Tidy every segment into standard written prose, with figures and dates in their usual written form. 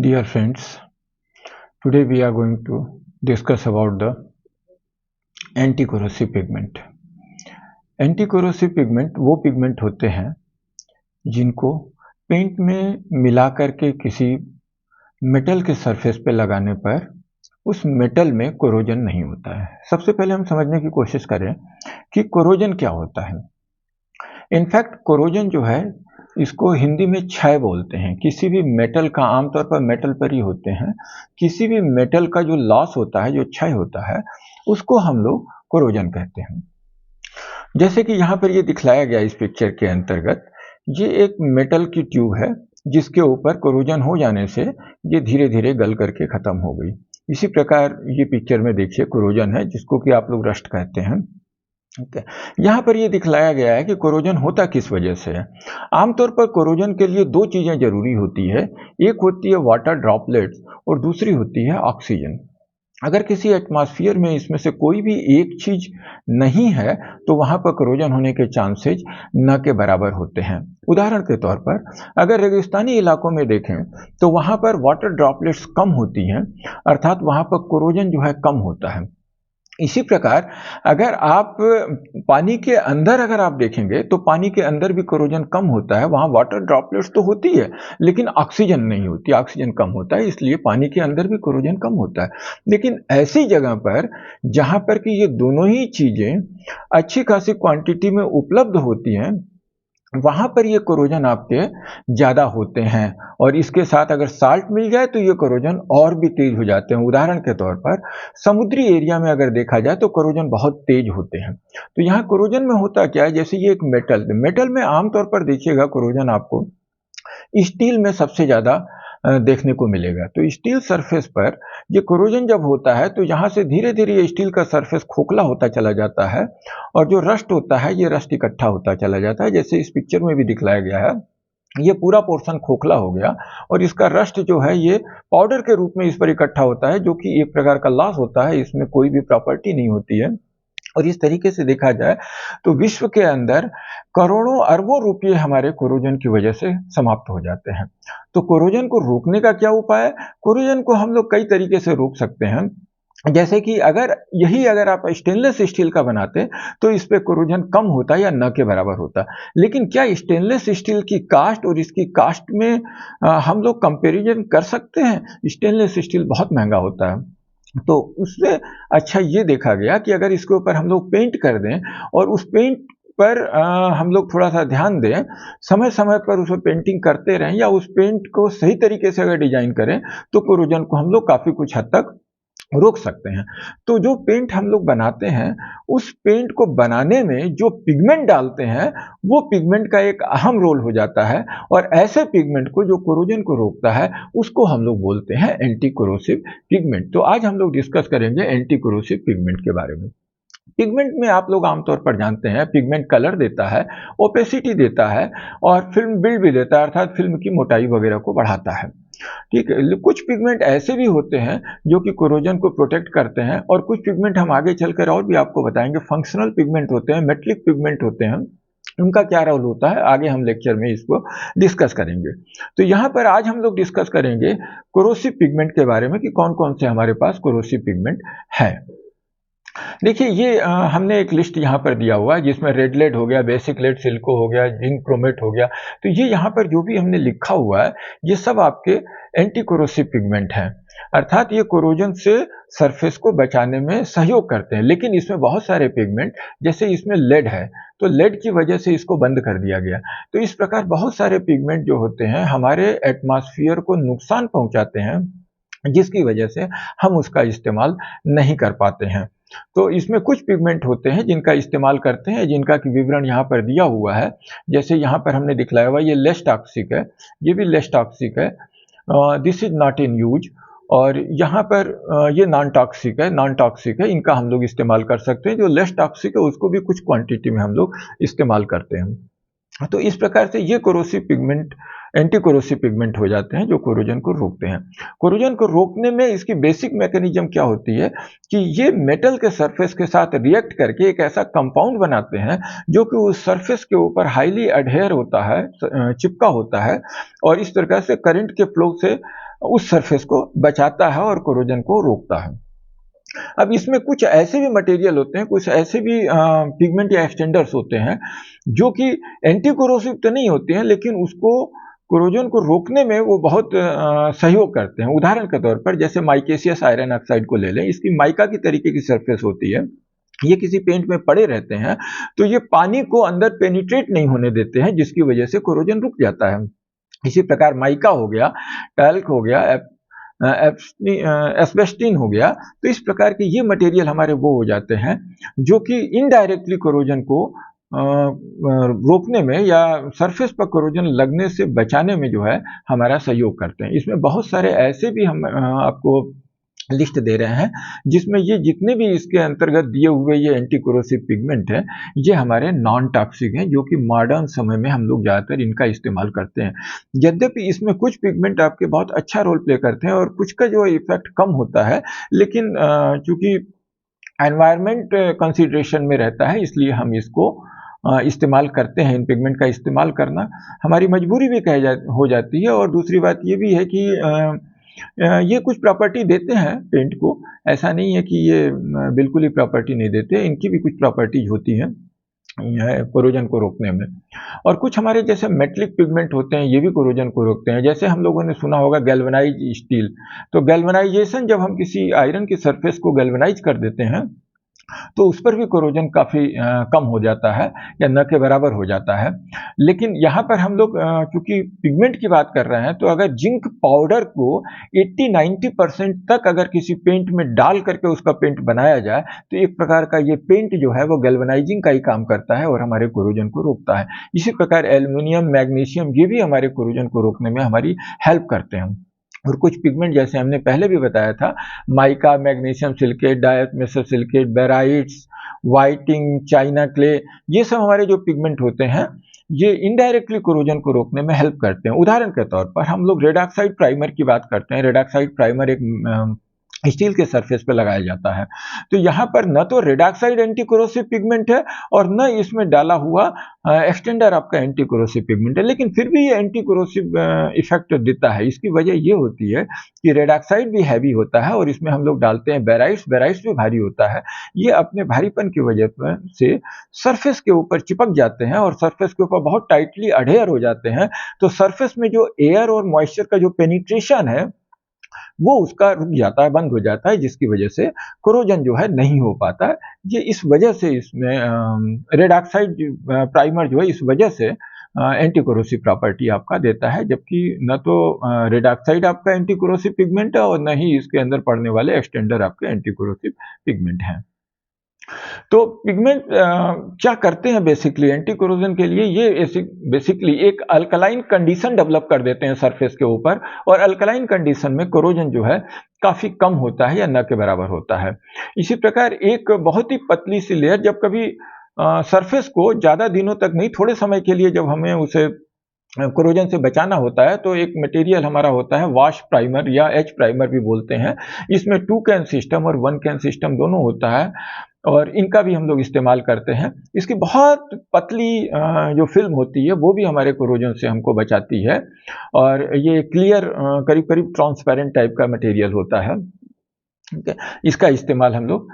Dear friends, today we are going to discuss about the anti-corrosive pigment. Anti-corrosive pigment वो pigment होते हैं जिनको paint में मिला करके किसी मेटल के सरफेस पे लगाने पर उस मेटल में कोरोजन नहीं होता है। सबसे पहले हम समझने की कोशिश करें कि कोरोजन क्या होता है। इनफैक्ट कोरोजन जो है इसको हिंदी में क्षय बोलते हैं। किसी भी मेटल का, आमतौर पर मेटल पर ही होते हैं, किसी भी मेटल का जो लॉस होता है, जो क्षय होता है, उसको हम लोग कोरोजन कहते हैं। जैसे कि यहाँ पर ये दिखलाया गया इस पिक्चर के अंतर्गत, ये एक मेटल की ट्यूब है जिसके ऊपर कोरोजन हो जाने से ये धीरे धीरे गल करके खत्म हो गई। इसी प्रकार ये पिक्चर में देखिए कोरोजन है जिसको कि आप लोग रस्ट कहते हैं। यहाँ पर ये दिखलाया गया है कि कोरोजन होता किस वजह से है। आमतौर पर कोरोजन के लिए दो चीज़ें जरूरी होती है, एक होती है वाटर ड्रॉपलेट्स और दूसरी होती है ऑक्सीजन। अगर किसी एटमॉस्फेयर में इसमें से कोई भी एक चीज नहीं है तो वहां पर कोरोजन होने के चांसेज न के बराबर होते हैं। उदाहरण के तौर पर अगर रेगिस्तानी इलाकों में देखें तो वहां पर वाटर ड्रॉपलेट्स कम होती हैं, अर्थात वहां पर कोरोजन जो है कम होता है। इसी प्रकार अगर आप पानी के अंदर अगर आप देखेंगे तो पानी के अंदर भी कोरोजन कम होता है। वहाँ वाटर ड्रॉपलेट्स तो होती है लेकिन ऑक्सीजन नहीं होती, ऑक्सीजन कम होता है, इसलिए पानी के अंदर भी कोरोजन कम होता है। लेकिन ऐसी जगह पर जहाँ पर कि ये दोनों ही चीज़ें अच्छी खासी क्वांटिटी में उपलब्ध होती हैं, वहाँ पर ये कोरोजन आपके ज़्यादा होते हैं। और इसके साथ अगर साल्ट मिल जाए तो ये कोरोजन और भी तेज हो जाते हैं। उदाहरण के तौर पर समुद्री एरिया में अगर देखा जाए तो कोरोजन बहुत तेज होते हैं। तो यहाँ कोरोजन में होता क्या है, जैसे ये एक मेटल में आमतौर पर देखिएगा कोरोजन आपको स्टील में सबसे ज़्यादा देखने को मिलेगा। तो स्टील सरफेस पर ये कोरोजन जब होता है तो यहाँ से धीरे धीरे ये स्टील का सरफेस खोखला होता चला जाता है और जो रस्ट होता है ये रस्ट इकट्ठा होता चला जाता है। जैसे इस पिक्चर में भी दिखलाया गया है, ये पूरा पोर्शन खोखला हो गया और इसका रस्ट जो है ये पाउडर के रूप में इस पर इकट्ठा होता है, जो कि एक प्रकार का लॉस होता है। इसमें कोई भी प्रॉपर्टी नहीं होती है। और इस तरीके से देखा जाए तो विश्व के अंदर करोड़ों अरबों रुपये हमारे कोरोजन की वजह से समाप्त हो जाते हैं। तो कोरोजन को रोकने का क्या उपाय है? कोरोजन को हम लोग कई तरीके से रोक सकते हैं। जैसे कि अगर आप स्टेनलेस स्टील का बनाते तो इस पे कोरोजन कम होता या न के बराबर होता। लेकिन क्या स्टेनलेस स्टील की कास्ट और इसकी कास्ट में हम लोग कंपैरिजन कर सकते हैं? स्टेनलेस स्टील बहुत महंगा होता है। तो उससे अच्छा ये देखा गया कि अगर इसके ऊपर हम लोग पेंट कर दें और उस पेंट पर हम लोग थोड़ा सा ध्यान दें, समय समय पर उस पर पेंटिंग करते रहें या उस पेंट को सही तरीके से अगर डिजाइन करें तो कोरोजन को हम लोग काफ़ी कुछ हद तक रोक सकते हैं। तो जो पेंट हम लोग बनाते हैं उस पेंट को बनाने में जो पिगमेंट डालते हैं वो पिगमेंट का एक अहम रोल हो जाता है और ऐसे पिगमेंट को जो कोरोजन को रोकता है उसको हम लोग बोलते हैं एंटी कोरोसिव पिगमेंट। तो आज हम लोग डिस्कस करेंगे एंटी कोरोसिव पिगमेंट के बारे में। पिगमेंट में आप लोग आमतौर पर जानते हैं पिगमेंट कलर देता है, ओपेसिटी देता है और फिल्म बिल्ड भी देता है, अर्थात फिल्म की मोटाई वगैरह को बढ़ाता है। ठीक है, कुछ पिगमेंट ऐसे भी होते हैं जो कि कोरोजन को प्रोटेक्ट करते हैं और कुछ पिगमेंट हम आगे चलकर और भी आपको बताएंगे फंक्शनल पिगमेंट होते हैं, मेटलिक पिगमेंट होते हैं। उनका क्या रोल होता है आगे हम लेक्चर में इसको डिस्कस करेंगे। तो यहाँ पर आज हम लोग डिस्कस करेंगे कोरोसिव पिगमेंट के बारे में कि कौन कौन से हमारे पास कोरोसिव पिगमेंट है। देखिए ये हमने एक लिस्ट यहाँ पर दिया हुआ है जिसमें रेड लेड हो गया, बेसिक लेड सिल्को हो गया, जिंक क्रोमेट हो गया। तो ये यहाँ पर जो भी हमने लिखा हुआ है ये सब आपके एंटी कोरोसिव पिगमेंट हैं, अर्थात ये कोरोजन से सरफेस को बचाने में सहयोग करते हैं। लेकिन इसमें बहुत सारे पिगमेंट, जैसे इसमें लेड है तो लेड की वजह से इसको बंद कर दिया गया। तो इस प्रकार बहुत सारे पिगमेंट जो होते हैं हमारे एटमॉस्फेयर को नुकसान पहुंचाते हैं, जिसकी वजह से हम उसका इस्तेमाल नहीं कर पाते हैं। तो इसमें कुछ पिगमेंट होते हैं जिनका इस्तेमाल करते हैं, जिनका कि विवरण यहाँ पर दिया हुआ है। जैसे यहाँ पर हमने दिखलाया हुआ ये लेस टॉक्सिक है, ये भी लेस टॉक्सिक है, this is not in use. और यहाँ पर ये नॉन टॉक्सिक है, इनका हम लोग इस्तेमाल कर सकते हैं। जो लेस टॉक्सिक है उसको भी कुछ क्वांटिटी में हम लोग इस्तेमाल करते हैं। तो इस प्रकार से ये corrosive pigment anti corrosive pigment हो जाते हैं जो कोरोजन को रोकते हैं। कोरोजन को रोकने में इसकी बेसिक मैकेनिज्म क्या होती है कि ये मेटल के सरफेस के साथ रिएक्ट करके एक ऐसा कंपाउंड बनाते हैं जो कि उस सरफेस के ऊपर हाईली अडहेयर होता है, चिपका होता है और इस प्रकार से करंट के फ्लो से उस सरफेस को बचाता है और कोरोजन को रोकता है। अब इसमें कुछ ऐसे भी मटेरियल होते हैं, कुछ ऐसे भी पिगमेंट या एक्सटेंडर्स होते हैं जो कि एंटी कोरोसिव तो नहीं होते हैं, लेकिन उसको कोरोजन को रोकने में वो बहुत सहयोग करते हैं। उदाहरण के तौर पर जैसे माइकेसियस आयरन ऑक्साइड को ले लें, इसकी माइका की तरीके की सरफेस होती है, ये किसी पेंट में पड़े रहते हैं तो ये पानी को अंदर पेनिट्रेट नहीं होने देते हैं, जिसकी वजह से कोरोजन रुक जाता है। इसी प्रकार माइका हो गया, टैल्क हो गया, एस्बेस्टीन हो गया, तो इस प्रकार के ये मटेरियल हमारे वो हो जाते हैं जो कि इनडायरेक्टली कोरोजन को रोकने में या सरफेस पर कोरोजन लगने से बचाने में जो है हमारा सहयोग करते हैं। इसमें बहुत सारे ऐसे भी हम आपको लिस्ट दे रहे हैं जिसमें ये जितने भी इसके अंतर्गत दिए हुए ये एंटी कोरोसिव पिगमेंट हैं, ये हमारे नॉन टॉक्सिक हैं, जो कि मॉडर्न समय में हम लोग ज़्यादातर इनका इस्तेमाल करते हैं। यद्यपि इसमें कुछ पिगमेंट आपके बहुत अच्छा रोल प्ले करते हैं और कुछ का जो इफेक्ट कम होता है, लेकिन चूंकि एनवायरनमेंट कंसिडरेशन में रहता है, इसलिए हम इसको इस्तेमाल करते हैं। इन पिगमेंट का इस्तेमाल करना हमारी मजबूरी भी हो जाती है। और दूसरी बात ये भी है कि ये कुछ प्रॉपर्टी देते हैं पेंट को, ऐसा नहीं है कि ये बिल्कुल ही प्रॉपर्टी नहीं देते, इनकी भी कुछ प्रॉपर्टीज होती हैं कोरोजन को रोकने में। और कुछ हमारे जैसे मेटलिक पिगमेंट होते हैं, ये भी कोरोजन को रोकते हैं। जैसे हम लोगों ने सुना होगा गैल्वेनाइज स्टील, तो गैल्वेनाइजेशन जब हम किसी आयरन की सरफेस को गैल्वेनाइज कर देते हैं तो उस पर भी कोरोजन काफ़ी कम हो जाता है या न के बराबर हो जाता है। लेकिन यहाँ पर हम लोग चूँकि पिगमेंट की बात कर रहे हैं, तो अगर जिंक पाउडर को 80-90% तक अगर किसी पेंट में डाल करके उसका पेंट बनाया जाए, तो एक प्रकार का ये पेंट जो है वो गैल्वेनाइजिंग का ही काम करता है और हमारे कोरोजन को रोकता है। इसी प्रकार एल्युमिनियम, मैग्नीशियम, ये भी हमारे कोरोजन को रोकने में हमारी हेल्प करते हैं। और कुछ पिगमेंट जैसे हमने पहले भी बताया था, mica, magnesium silicate, dimethyl silicate, barytes, whitening, China clay, ये सब हमारे जो पिगमेंट होते हैं ये इनडायरेक्टली कोरोजन को रोकने में हेल्प करते हैं। उदाहरण के तौर पर हम लोग रेड ऑक्साइड प्राइमर की बात करते हैं। रेड ऑक्साइड प्राइमर एक स्टील के सरफेस पे लगाया जाता है। तो यहाँ पर न तो red oxide anti corrosive pigment है और न इसमें डाला हुआ एक्सटेंडर आपका एंटी कोरोसिव पिगमेंट है, लेकिन फिर भी ये एंटी कोरोसिव इफेक्ट देता है। इसकी वजह ये होती है कि रेड ऑक्साइड भी हैवी होता है और इसमें हम लोग डालते हैं बेराइट्स, बेराइट्स भी भारी होता है। ये अपने भारीपन की वजह से सरफेस के ऊपर चिपक जाते हैं और सरफेस के ऊपर बहुत टाइटली अडेयर हो जाते हैं। तो सरफेस में जो एयर और मॉइस्चर का जो पेनिट्रेशन है वो उसका रुक जाता है, बंद हो जाता है, जिसकी वजह से कोरोजन जो है नहीं हो पाता है। ये इस वजह से इसमें रेड ऑक्साइड प्राइमर जो है इस वजह से एंटी कोरोसिव प्रॉपर्टी आपका देता है, जबकि न तो रेड ऑक्साइड आपका एंटी कोरोसिव पिगमेंट है और न ही इसके अंदर पड़ने वाले एक्सटेंडर आपके एंटी कोरोसिव पिगमेंट हैं। तो पिगमेंट क्या करते हैं बेसिकली एंटी कोरोजन के लिए? ये बेसिकली एक अल्कलाइन कंडीशन डेवलप कर देते हैं सरफेस के ऊपर, और अल्कलाइन कंडीशन में कोरोजन जो है काफ़ी कम होता है या न के बराबर होता है। इसी प्रकार एक बहुत ही पतली सी लेयर, जब कभी सरफेस को ज़्यादा दिनों तक नहीं, थोड़े समय के लिए जब हमें उसे कोरोजन से बचाना होता है, तो एक मटेरियल हमारा होता है वॉश प्राइमर या एच प्राइमर भी बोलते हैं। इसमें 2 कैन सिस्टम और 1 कैन सिस्टम दोनों होता है और इनका भी हम लोग इस्तेमाल करते हैं। इसकी बहुत पतली जो फिल्म होती है वो भी हमारे कोरोजन से हमको बचाती है और ये क्लियर करीब करीब ट्रांसपेरेंट टाइप का मटेरियल होता है। ठीक है, इसका इस्तेमाल हम लोग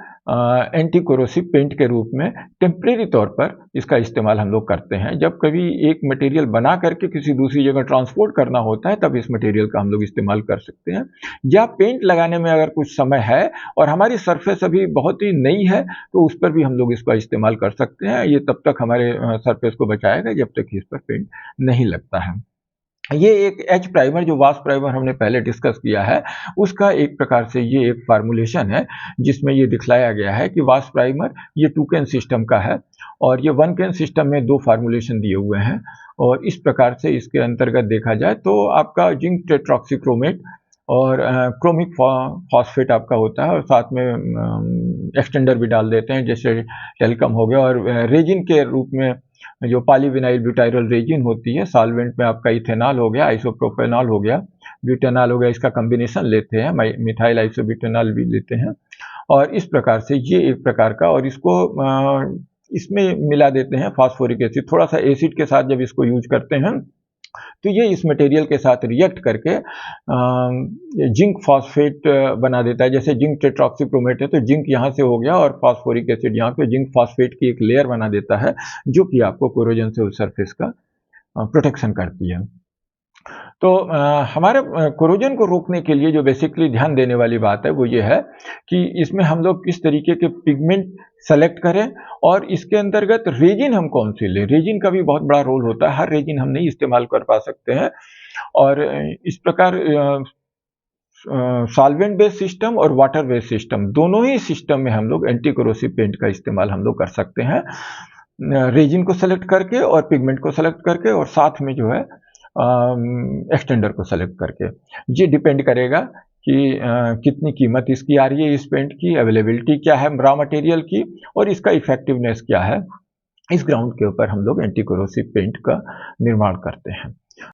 एंटी कोरोसिव पेंट के रूप में टेम्परेरी तौर पर इसका इस्तेमाल हम लोग करते हैं। जब कभी एक मटेरियल बना करके किसी दूसरी जगह ट्रांसपोर्ट करना होता है, तब इस मटेरियल का हम लोग इस्तेमाल कर सकते हैं। या पेंट लगाने में अगर कुछ समय है और हमारी सरफेस अभी बहुत ही नई है, तो उस पर भी हम लोग इसका इस्तेमाल कर सकते हैं। ये तब तक हमारे सरफेस को बचाएगा जब तक इस पर पेंट नहीं लगता है। ये एक एच प्राइमर, जो वाश प्राइमर हमने पहले डिस्कस किया है, उसका एक प्रकार से ये एक फार्मूलेशन है जिसमें ये दिखलाया गया है कि वाश प्राइमर ये 2 कैन सिस्टम का है और ये 1 कैन सिस्टम में 2 फार्मूलेशन दिए हुए हैं। और इस प्रकार से इसके अंतर्गत देखा जाए तो आपका जिंक टेट्रॉक्सीक्रोमेट और क्रोमिक फॉस्फेट आपका होता है और साथ में एक्सटेंडर भी डाल देते हैं, जैसे टेल्कम हो गया। और रेजिन के रूप में जो पॉलीविनाइल ब्यूटाइरल रेजिन होती है, सॉल्वेंट में आपका इथेनॉल हो गया, आइसोप्रोपेनॉल हो गया, ब्यूटेनॉल हो गया, इसका कॉम्बिनेशन लेते हैं, मिथाइल आइसोब्यूटेनॉल भी लेते हैं। और इस प्रकार से ये एक प्रकार का, और इसको इसमें मिला देते हैं फास्फोरिक एसिड, थोड़ा सा एसिड के साथ जब इसको यूज करते हैं तो ये इस मटेरियल के साथ रिएक्ट करके जिंक फॉस्फेट बना देता है। जैसे जिंक टेट्राऑक्सीक्रोमेट है तो जिंक यहाँ से हो गया और फास्फोरिक एसिड यहाँ पे जिंक फॉस्फेट की एक लेयर बना देता है जो कि आपको कोरोजन से उस सरफेस का प्रोटेक्शन करती है। तो हमारे कोरोजन को रोकने के लिए जो बेसिकली ध्यान देने वाली बात है वो ये है कि इसमें हम लोग किस तरीके के पिगमेंट सेलेक्ट करें और इसके अंतर्गत रेजिन हम कौन सी लें। रेजिन का भी बहुत बड़ा रोल होता है, हर रेजिन हम नहीं इस्तेमाल कर पा सकते हैं और इस प्रकार सॉल्वेंट बेस्ड सिस्टम और वाटर बेस्ड सिस्टम दोनों ही सिस्टम में हम लोग एंटी कोरोसिव पेंट का इस्तेमाल हम लोग कर सकते हैं, रेजिन को सेलेक्ट करके और पिगमेंट को सेलेक्ट करके और साथ में जो है एक्सटेंडर को सेलेक्ट करके। ये डिपेंड करेगा कि कितनी कीमत इसकी आ रही है, इस पेंट की अवेलेबिलिटी क्या है रॉ मटेरियल की और इसका इफेक्टिवनेस क्या है। इस ग्राउंड के ऊपर हम लोग एंटी कोरोसिव पेंट का निर्माण करते हैं।